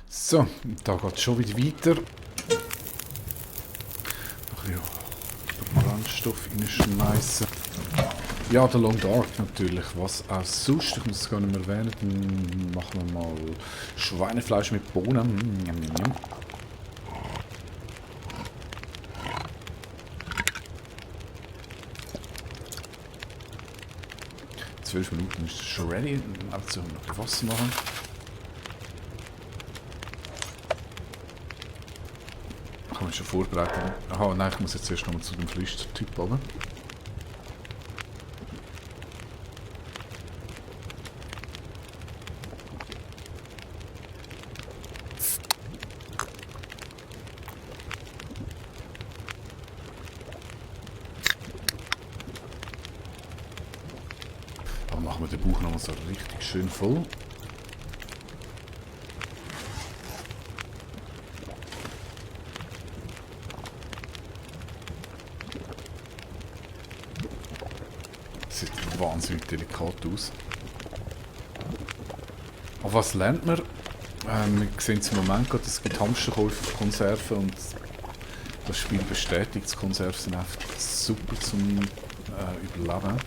So, da geht es schon wieder weiter. Ein bisschen Brandstoff reinschmeißen. Ja, der Long Dark natürlich. Was auch sonst, ich muss es gar nicht mehr erwähnen. Dann machen wir mal Schweinefleisch mit Bohnen. Njam, njam, njam. 12 Minuten ist es schon ready. Also noch Wasser machen. Kann man schon vorbereiten. Aha, nein, ich muss jetzt erst nochmal zu dem Flüstertyp runter. Aber machen wir den Bauch nochmal so richtig schön voll. Sieht wahnsinnig delikat aus. Aber was lernt man? Wir sehen es im Moment gerade, es gibt Hamsterkäufe-Konserven und das Spiel bestätigt, dass Konserven sind einfach super zum Überleben.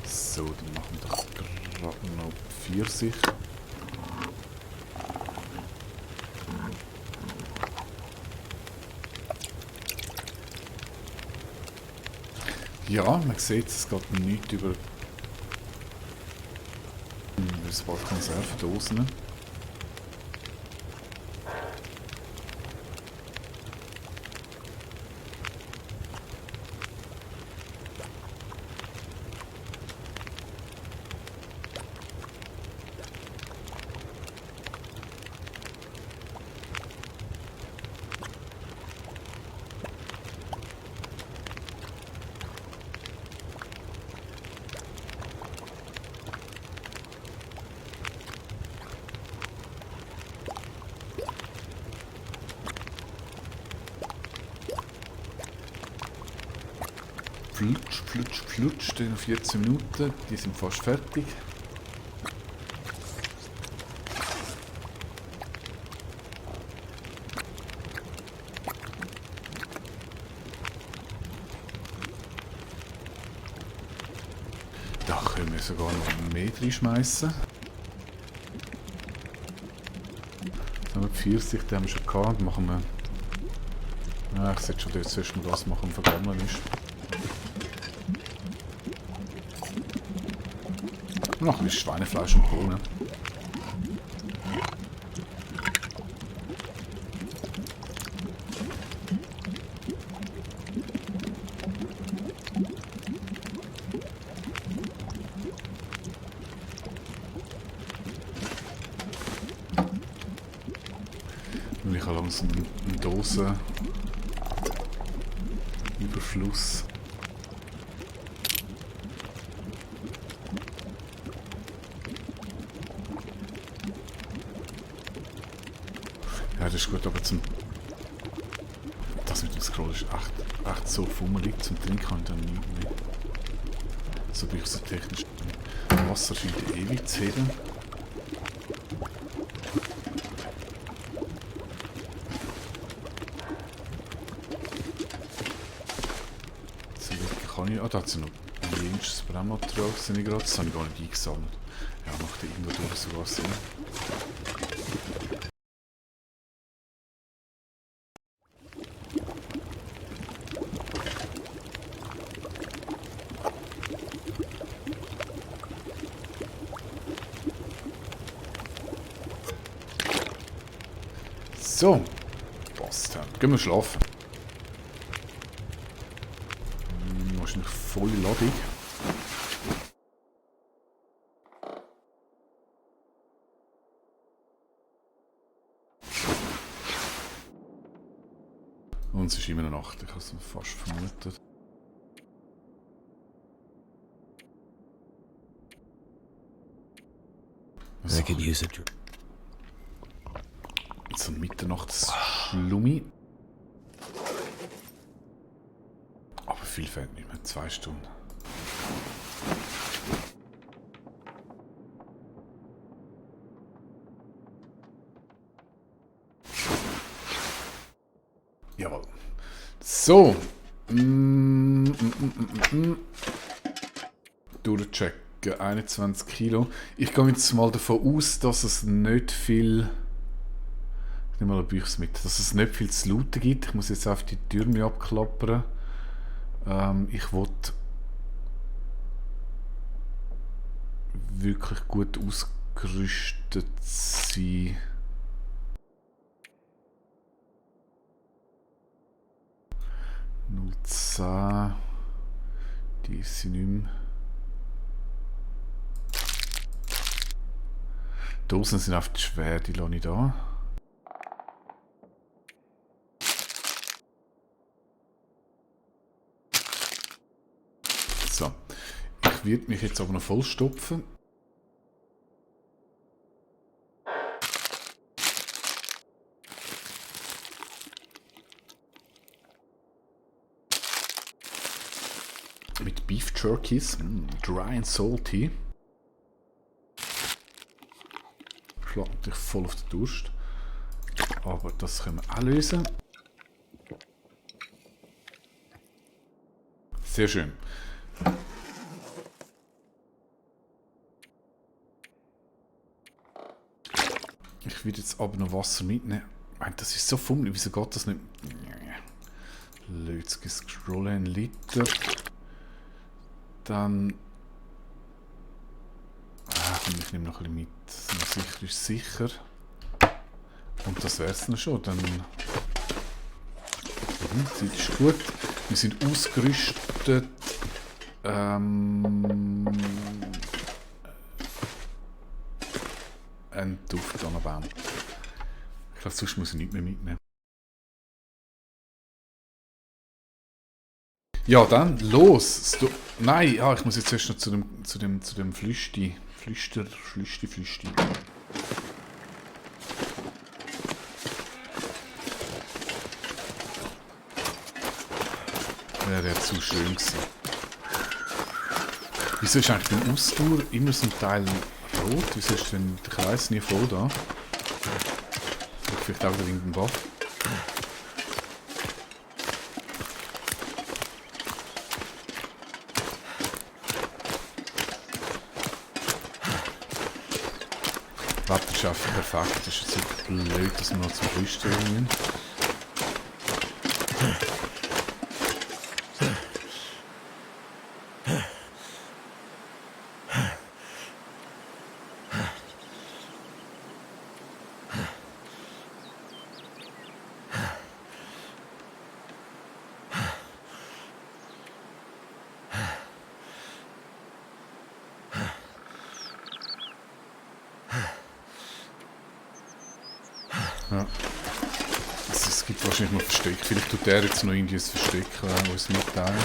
So, dann machen wir doch gerade noch Pfirsich. Ja, man sieht, es geht nicht über ein paar Konservendosen. Flutsch, flutsch, flutsch, stehen auf 14 Minuten, die sind fast fertig. Da können wir sogar noch mehr reinschmeißen. Jetzt haben wir Pfirsich, den haben wir schon gehabt, machen wir... Ja, ich sollte schon dort zuerst mal das machen, und vergammeln ist. Noch ein bisschen Schweinefleisch und Bohnen. Und ich habe langsam einen Dosenüberfluss. Ja, das ist gut, aber das mit dem Scroll ist echt so fummelig. Zum Trinken kann ich dann nicht mehr. So bin ich so technisch. Wasser scheint ewig zu heben. So kann ich. Ah, da hat es noch jenes Brennmaterial, das habe ich gerade gar nicht eingesammelt. Ja, macht irgendwo durch sogar Sinn. So, passt. Gehen wir schlafen. Wahrscheinlich volle Ladung. Und es ist immer noch Nacht, ich habe es fast vermutet. I could use it. So ein Mitternachtsschlummi. Aber viel fehlt nicht mehr. 2 Stunden. So. Durchchecken. 21 Kilo. Ich gehe jetzt mal davon aus, dass es nicht viel... Ich nehme mal ein Büchs mit. Dass es nicht viel zu looten gibt. Ich muss jetzt auf die Türme abklappern. Ich will wirklich gut ausgerüstet sein. ...010... Die ist sie nicht mehr. Dosen sind oft schwer, die lasse ich da. So. Ich werde mich jetzt aber noch vollstopfen. Mit Beef Jerkies. Dry and salty. Schlägt natürlich voll auf den Durst. Aber das können wir auch lösen. Sehr schön. Ich will jetzt aber noch Wasser mitnehmen. Das ist so fummelig, wieso geht das nicht? Lötzige Scrolle, 1 Liter. Dann... ich nehme noch ein bisschen mit. Sicher ist sicher. Und das wäre es dann schon. Dann... Zeit ist gut. Wir sind ausgerüstet. Ein Duft an einem Baum. Ich glaube, sonst muss ich nicht mehr mitnehmen. Ja, dann los! Nein, ja, ich muss jetzt erst noch zu dem Flüsti. Flüsti. Wäre zu schön gewesen. Wieso ist eigentlich beim Ausdauer immer so ein Teil rot? Wieso ist denn der Kreis nie voll da? Vielleicht auch wieder in den Buff. Wetter ist einfach perfekt. Das ist jetzt so blöd, dass wir noch zum Frühstück gehen. Ja. Es gibt wahrscheinlich noch Versteck. Vielleicht tut der jetzt noch irgendwie ein Versteck uns mitteilen.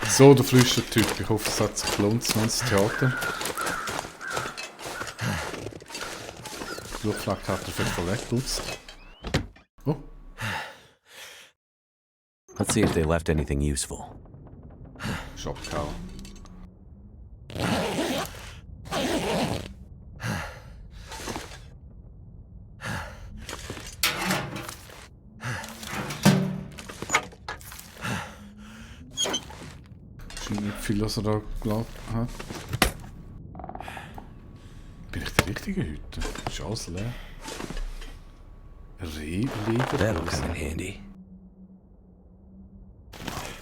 So, der Flüstertyp. Ich hoffe, es hat sich gelohnt, das ganze Theater. Die Blutfleck hat er vielleicht verweggeputzt. Oh. Let's see if they left anything useful. Ist abgehauen. Nicht viel, was er da gelassen hat. Bin ich der Richtige heute? Ist alles leer. Rehleder. That'll come in handy.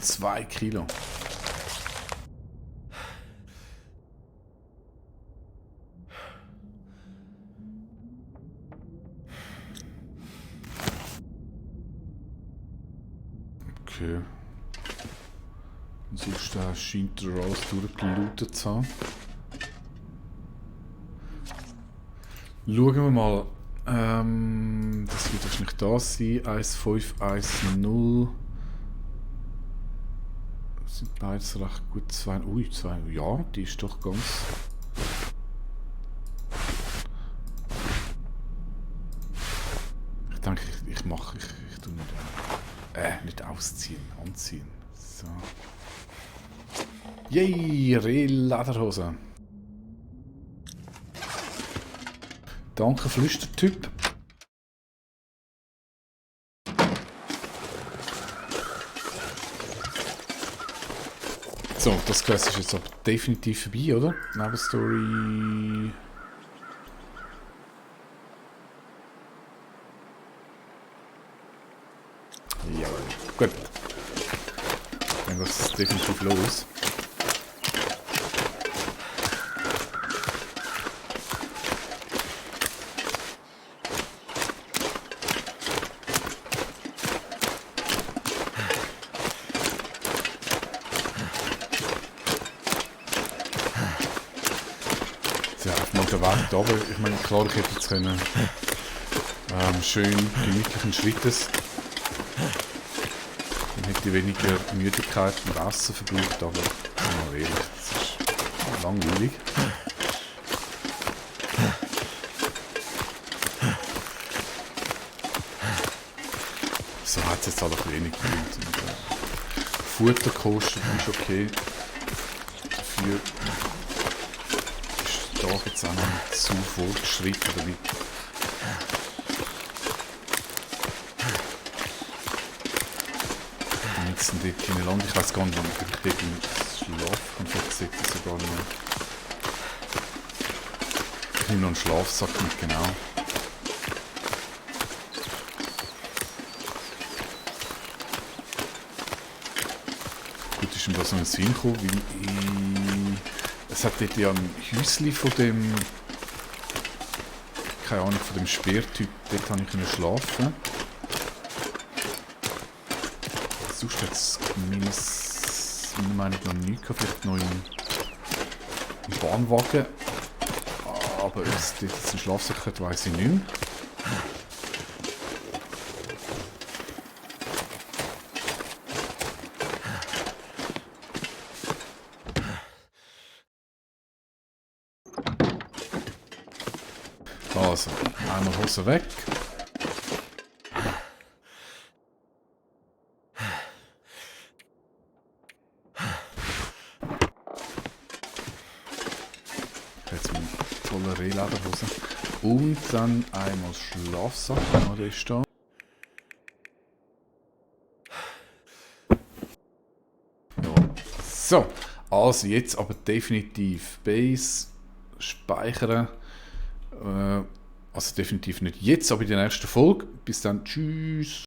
2 Kilo. Okay. Und sonst scheint der Rose durchgelootet zu haben. Schauen wir mal. Das wird wahrscheinlich da sein. 1510. Das sind beides recht gut. Ui, zwei. Ja, die ist doch ganz. Ich denke, ich tue nicht ausziehen, anziehen. So. Yay, Lederhose. Danke, Flüstertyp. So, das Quest ist jetzt aber definitiv vorbei, oder? Nebenstory. Ja, gut. Dann geht es definitiv los. Ja, auf mal der Weg aber ich meine, klar, ich hätte jetzt können schön gemütlichen Schrittes. Dann hätte ich weniger Müdigkeit und Essen verbraucht, aber mal ehrlich, das ist langweilig. So hat es jetzt halt auch wenig gefühlt. Futter kostet ist okay. Dafür ist der Tag jetzt auch noch nicht zu fortgeschritten damit. Jetzt sind dort in Land. Ich weiß gar nicht, wann ich wirklich dort im Schlaf kann. Vielleicht sieht das sogar nicht mehr. Ich nehme noch einen Schlafsack mit, genau. Gut, ist mir da so ein Sinn gekommen, weil es hat dort ja ein Häuschen von dem, keine Ahnung, von dem Speertyp, dort konnte ich schlafen. Sonst hat es meiner Meinung nach nichts gehabt, vielleicht noch im Bahnwagen. Aber ob es dort jetzt einen Schlafsack hat, weiss ich nicht mehr. Also, einmal Hose weg. Jetzt eine tolle Rehlederhose. Und dann einmal Schlafsack. Oh, der ist da. Ja. So, also jetzt aber definitiv Base speichern. Also definitiv nicht jetzt, aber in der nächsten Folge. Bis dann, tschüss.